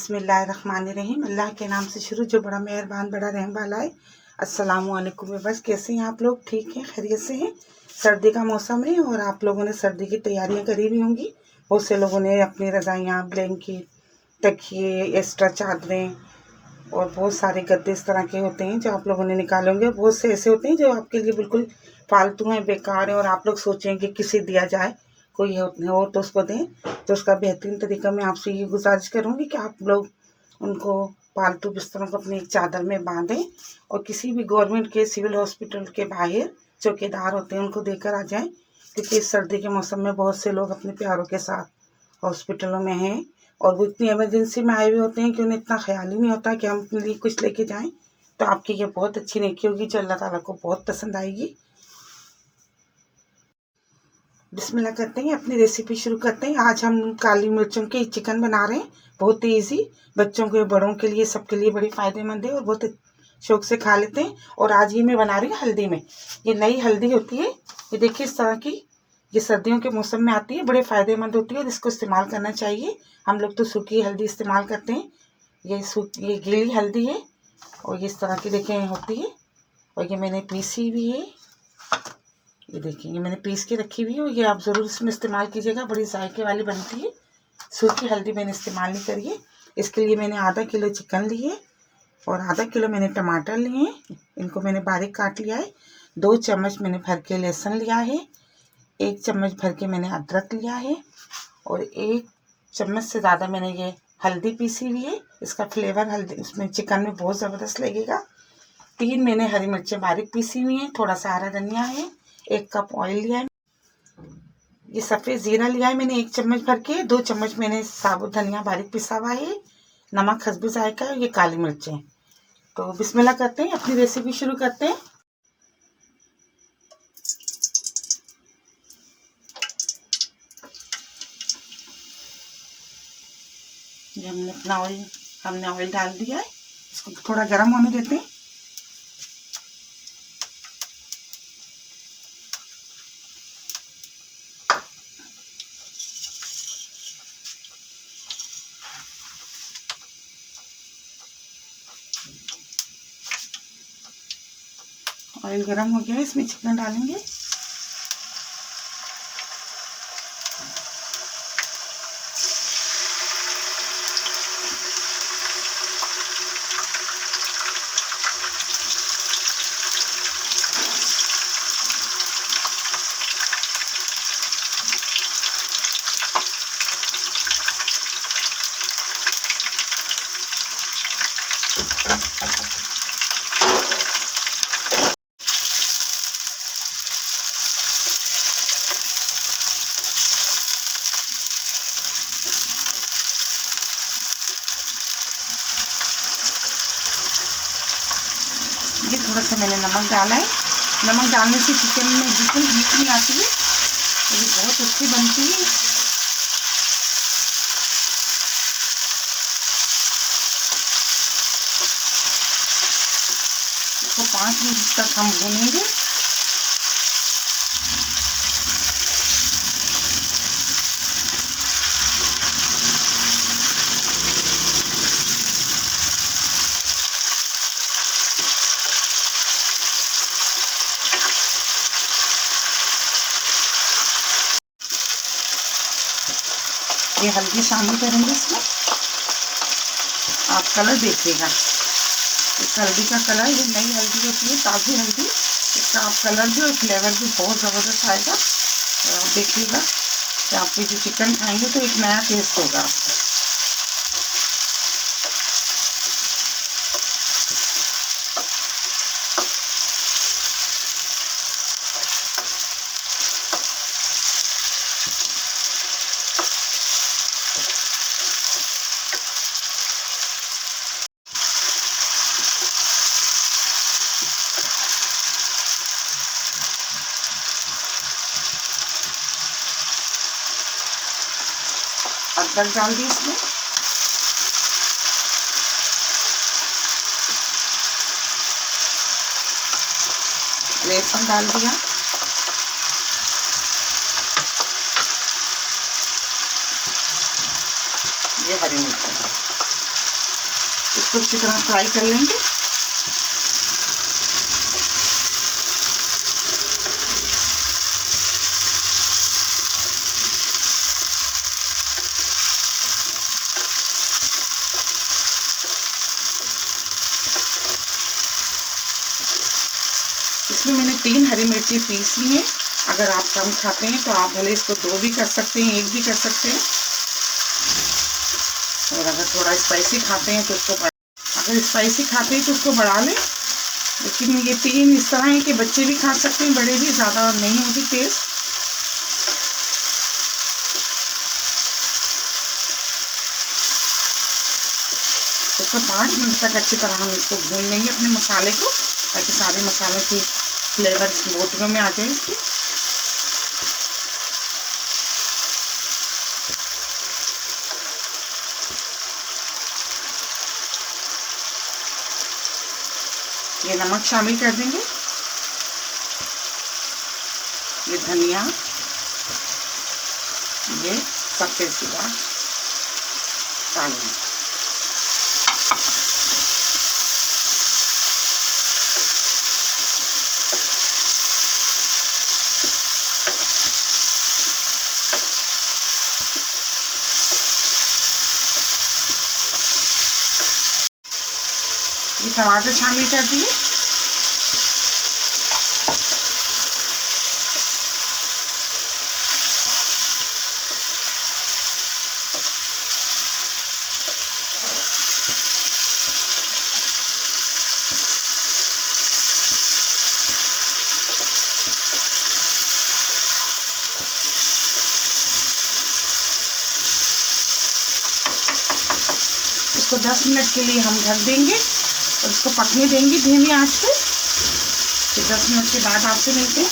बिस्मिल्लाहिर्रहमानिर्रहीम। अल्लाह के नाम से शुरू जो बड़ा मेहरबान बड़ा रहम वाला है। अस्सलामुअलैकुम। बस कैसे हैं आप लोग? ठीक हैं, खैरियत से हैं? सर्दी का मौसम है और आप लोगों ने सर्दी की तैयारियां करी हुई होंगी। बहुत से लोगों ने अपनी रज़ाइयाँ, ब्लैंकेट, तकिए, एक्स्ट्रा चादरें और बहुत सारे गद्दे इस तरह के होते हैं जो आप लोगों ने निकाले होंगे। बहुत से ऐसे होते हैं जो आपके लिए बिल्कुल फालतू हैं, बेकार हैं और आप लोग सोचें कि किसे दिया जाए, कोई हो तो उसको दें। तो उसका बेहतरीन तरीका मैं आपसे ये गुजारिश करूँगी कि आप लोग उनको पालतू बिस्तरों को अपनी एक चादर में बांधें और किसी भी गवर्नमेंट के सिविल हॉस्पिटल के बाहर चौकीदार होते हैं उनको देकर आ जाएं, क्योंकि इस सर्दी के मौसम में बहुत से लोग अपने प्यारों के साथ हॉस्पिटलों में हैं और वो इतनी इमरजेंसी में आए हुए होते हैं कि उन्हें इतना ख्याल ही नहीं होता कि हम अपने लिए कुछ लेके जाएं। तो आपकी ये बहुत अच्छी नेकी होगी जो अल्लाह ताला को बहुत पसंद आएगी। बिस्मिल्लाह करते हैं, अपनी रेसिपी शुरू करते हैं। आज हम काली मिर्चों के चिकन बना रहे हैं। बहुत ही ईजी, बच्चों के बड़ों के लिए सबके लिए बड़ी फ़ायदेमंद है और बहुत शौक से खा लेते हैं। और आज ये मैं बना रही हूँ हल्दी में। ये नई हल्दी होती है, ये देखिए इस तरह की, ये सर्दियों के मौसम में आती है, बड़े फ़ायदेमंद होती है और इसको इस्तेमाल करना चाहिए। हम लोग तो सूखी हल्दी इस्तेमाल करते हैं, ये गीली हल्दी है और ये इस तरह की देखें होती है। और ये मैंने पीसी भी है, ये देखिए ये मैंने पीस के रखी हुई है और ये आप ज़रूर इसमें इस्तेमाल कीजिएगा, बड़ी जायके वाली बनती है। सूखी हल्दी मैंने इस्तेमाल नहीं करी है। इसके लिए मैंने आधा किलो चिकन लिए और आधा किलो मैंने टमाटर लिए हैं, इनको मैंने बारीक काट लिया है। 2 चम्मच मैंने भर के लहसुन लिया है, 1 चम्मच भर के मैंने अदरक लिया है और 1 चम्मच से ज़्यादा मैंने ये हल्दी पीसी हुई है। इसका फ्लेवर हल्दी इसमें चिकन में बहुत ज़बरदस्त लगेगा। 3 मैंने हरी मिर्चें बारीक पीसी हुई हैं, थोड़ा सा हरा धनिया है, 1 कप ऑयल लिया है। ये सफ़ेद ज़ीरा लिया है मैंने 1 चम्मच भर के, 2 चम्मच मैंने साबुत धनिया बारीक पिसा हुआ है, नमक हस्बे जायका है, ये काली मिर्चें। तो बिस्मिल्लाह करते हैं, अपनी रेसिपी शुरू करते हैं। ये हमने ऑयल डाल दिया है, इसको थोड़ा गर्म होने देते हैं। ऑयल गर्म हो गया है, इसमें चिकन डालेंगे। ये थोड़ा सा मैंने नमक डाला है। नमक डालने से चिकन में बिल्कुल हीट नहीं आती है, ये बहुत अच्छी बनती है। इसको 5 मिनट तक हम भूनेंगे। ये हल्दी शामिल करेंगे इसमें। आप कलर देखिएगा, इस हल्दी का कलर, ये नई हल्दी होती है, ताज़ी हल्दी, इसका आप कलर भी और फ्लेवर भी बहुत ज़बरदस्त आएगा। आप देखिएगा कि आप जो चिकन खाएंगे तो एक नया टेस्ट होगा आपको। अदरक डाल दी इसमें, लहसुन डाल दिया, ये हरी मिर्च, इसको अच्छी तरह फ्राई कर लेंगे। इसमें मैंने 3 हरी मिर्ची पीस ली है। अगर आप कम खाते हैं तो आप भले इसको 2 भी कर सकते हैं, 1 भी कर सकते हैं। और अगर थोड़ा स्पाइसी खाते हैं तो उसको बढ़ा लें। लेकिन ये 3 इस तरह है कि बच्चे भी खा सकते हैं, बड़े भी, ज़्यादा नहीं होगी टेस्ट। तो 5 मिनट तक अच्छी तरह हम इसको भून लेंगे अपने मसाले को, ताकि सारे मसाले की फ्लेवर बोटियों में आ जाए इसकी। ये नमक शामिल कर देंगे, ये धनिया, ये सफ़ेद जीरा डाल देंगे। ये टमाटर शामिल कर दिए। इसको 10 मिनट के लिए हम ढक देंगे और इसको पकने देंगे धीमी आंच पे। फिर 10 मिनट के बाद आपसे मिलते हैं।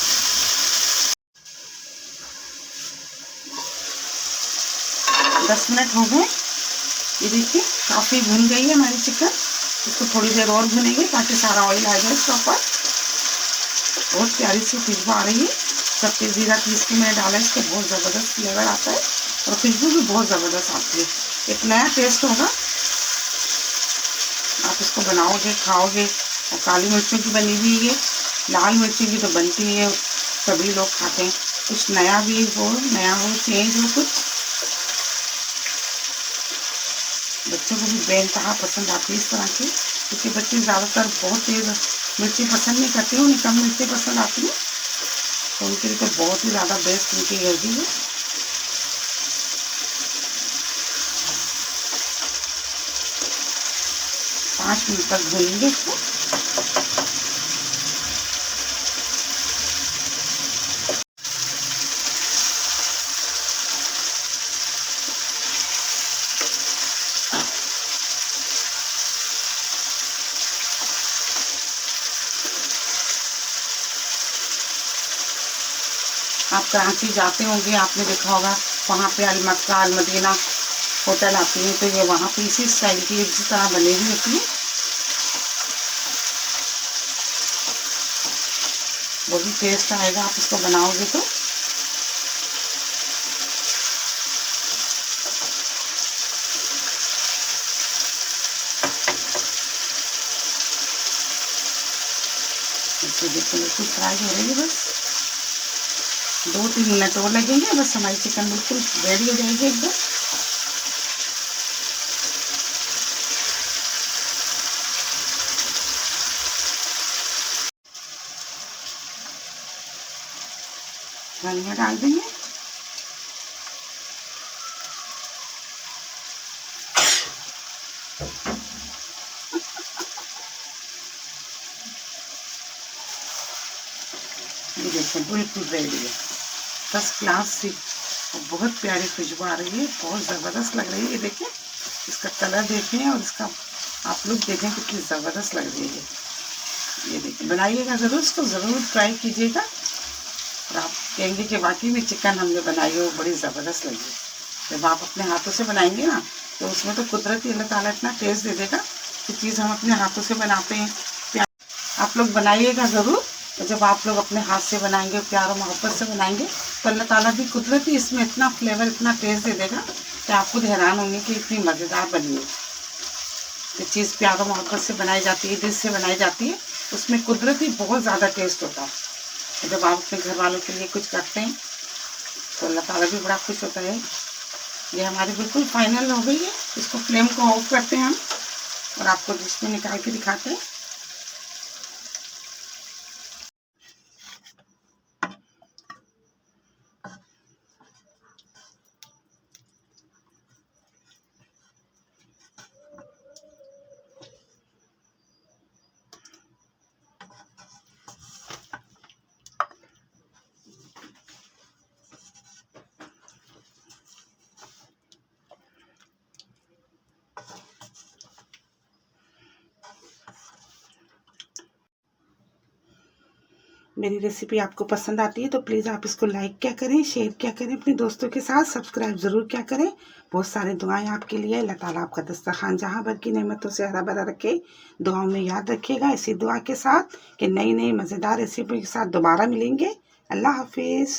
10 मिनट हो गए, ये देखिए काफ़ी भुन गई है हमारी चिकन। इसको थोड़ी देर और भुनेंगे ताकि सारा ऑयल आ जाए इसके ऊपर। बहुत प्यारी सी खुशबू आ रही है। सफ़ेद जीरा पीस के मैंने डाला है, इसको बहुत ज़बरदस्त फ्लेवर आता है और खुशबू भी बहुत ज़बरदस्त आती है। एक नया टेस्ट होगा। आप इसको बनाओगे, खाओगे। और काली मिर्चों की बनी हुई है, लाल मिर्चों की तो बनती है, सभी लोग खाते हैं। कुछ नया भी हो, चेंज हो कुछ। बच्चों को भी बेनतहा पसंद आती है इस तरह की, क्योंकि बच्चे ज़्यादातर बहुत तेज़ मिर्ची पसंद नहीं करते हैं, उन्हें कम मिर्ची पसंद आती है। तो उनके लिए तो बहुत ही ज़्यादा बेस्ट उनकी हेल्दी है। पाँच मिनट तक भूनेंगे इसको। आप कराची जाते होंगे, आपने देखा होगा वहाँ पे अल मक्का, अल मदीना होटल आती है, तो ये वहाँ पे इसी स्टाइल की इसी तरह बनी हुई होती है। बहुत ही टेस्ट आएगा आप इसको बनाओगे तो। देखो बिल्कुल फ्राई हो रही है, बस 2-3 मिनट और लगेंगे, बस हमारी चिकन बिल्कुल रेडी हो जाएगी एकदम। धनिया डाल देंगे। ये देखिए बिल्कुल रेडी है, फर्स्ट क्लास सी, और बहुत प्यारी खुशबू आ रही है, बहुत ज़बरदस्त लग रही है। ये देखें, इसका कलर देखें और इसका आप लोग देखें कितनी ज़बरदस्त लग रही है। ये देखिए, बनाइएगा ज़रूर, इसको ज़रूर ट्राई कीजिएगा और आप कहेंगे कि वाकई में चिकन हमने बनाई है वो बड़ी ज़बरदस्त लगी। जब आप अपने हाथों से बनाएंगे ना, तो उसमें तो कुदरती अल्लाह ताला इतना टेस्ट दे देगा कि चीज़ हम अपने हाथों से बनाते हैं। आप लोग बनाइएगा ज़रूर, और जब आप लोग अपने हाथ से बनाएंगे, प्यार और मोहब्बत से बनाएंगे, तो अल्लाह ताला भी कुदरती इसमें इतना फ्लेवर, इतना टेस्ट दे देगा कि आप खुद हैरान होंगे कि इतनी मज़ेदार बनी है। जो चीज़ प्यारा मोहब्बत से बनाई जाती है, दिल से बनाई जाती है, उसमें कुदरती बहुत ज़्यादा टेस्ट होता है। जब आप अपने घर वालों के लिए कुछ करते हैं तो अल्लाह ताला भी बड़ा खुश होता है। ये हमारी बिल्कुल फाइनल हो गई है। इसको फ्लेम को ऑफ करते हैं हम और आपको डिश में निकाल के दिखाते हैं। मेरी रेसिपी आपको पसंद आती है तो प्लीज़ आप इसको लाइक क्या करें, शेयर क्या करें अपने दोस्तों के साथ, सब्सक्राइब ज़रूर क्या करें। बहुत सारी दुआएं आपके लिए। अल्लाह ताला आपका दस्तरखान जहाँ भर की नेमतों से हरा भरा रखे। दुआओं में याद रखिएगा इसी दुआ के साथ कि नई नई मज़ेदार रेसिपी के साथ दोबारा मिलेंगे। अल्लाह हाफिज़।